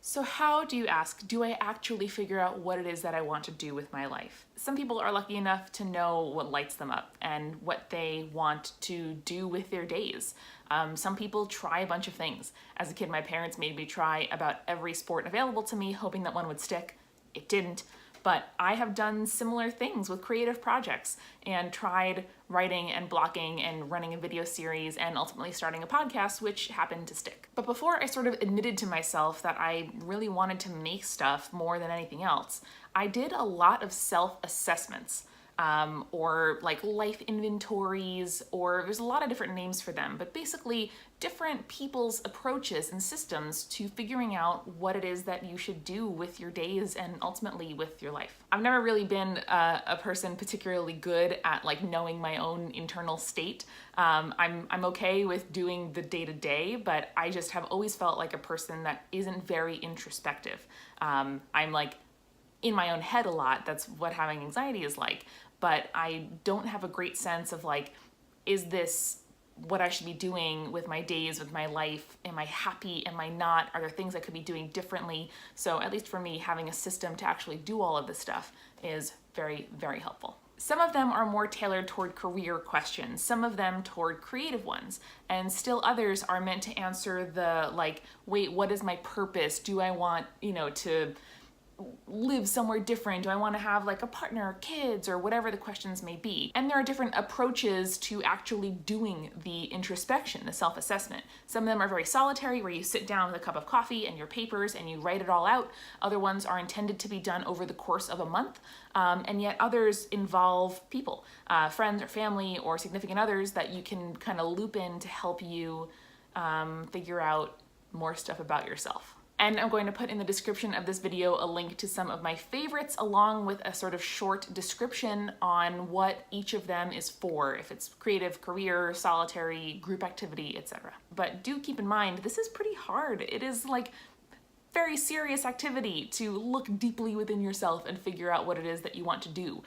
So how do you ask, do I actually figure out what it is that I want to do with my life? Some people are lucky enough to know what lights them up and what they want to do with their days. Some people try a bunch of things. As a kid, my parents made me try about every sport available to me, hoping that one would stick. It didn't. But I have done similar things with creative projects and tried writing and blocking and running a video series and ultimately starting a podcast, which happened to stick. But before I sort of admitted to myself that I really wanted to make stuff more than anything else, I did a lot of self-assessments. Or like life inventories, or there's a lot of different names for them, but basically different people's approaches and systems to figuring out what it is that you should do with your days and ultimately with your life. I've never really been a person particularly good at like knowing my own internal state. I'm okay with doing the day-to-day, but I just have always felt like a person that isn't very introspective. I'm like in my own head a lot. That's what having anxiety is like. But I don't have a great sense of like, is this what I should be doing with my days, with my life? Am I happy? Am I not? Are there things I could be doing differently? So at least for me, having a system to actually do all of this stuff is very, very helpful. Some of them are more tailored toward career questions, some of them toward creative ones, and still others are meant to answer the like, wait, what is my purpose? Do I want, to live somewhere different? Do I want to have like a partner or kids or whatever the questions may be? And there are different approaches to actually doing the introspection, the self-assessment. Some of them are very solitary, where you sit down with a cup of coffee and your papers and you write it all out. Other ones are intended to be done over the course of a month. And yet others involve people, friends or family or significant others that you can kind of loop in to help you figure out more stuff about yourself. And I'm going to put in the description of this video a link to some of my favorites, along with a sort of short description on what each of them is for, if it's creative, career, solitary, group activity, etc. But do keep in mind, this is pretty hard. It is like very serious activity to look deeply within yourself and figure out what it is that you want to do.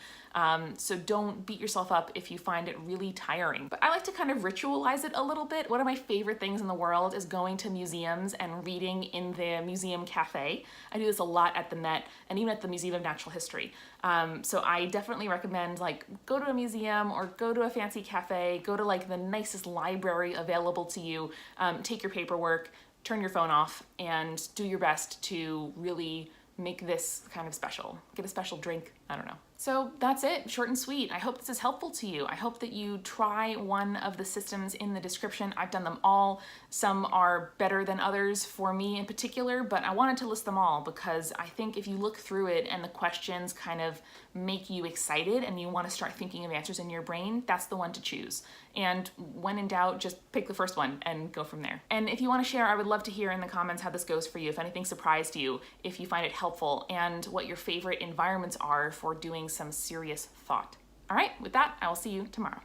So don't beat yourself up if you find it really tiring. But I like to kind of ritualize it a little bit. One of my favorite things in the world is going to museums and reading in the museum cafe. I do this a lot at the Met and even at the Museum of Natural History. So I definitely recommend like go to a museum or go to a fancy cafe, go to like the nicest library available to you, take your paperwork, turn your phone off, and do your best to really make this kind of special. Get a special drink, I don't know. So that's it, short and sweet. I hope this is helpful to you. I hope that you try one of the systems in the description. I've done them all. Some are better than others for me in particular, but I wanted to list them all because I think if you look through it and the questions kind of make you excited and you want to start thinking of answers in your brain, that's the one to choose. And when in doubt, just pick the first one and go from there. And if you want to share, I would love to hear in the comments how this goes for you, if anything surprised you, if you find it helpful, and what your favorite environments are for doing some serious thought. All right, with that, I will see you tomorrow.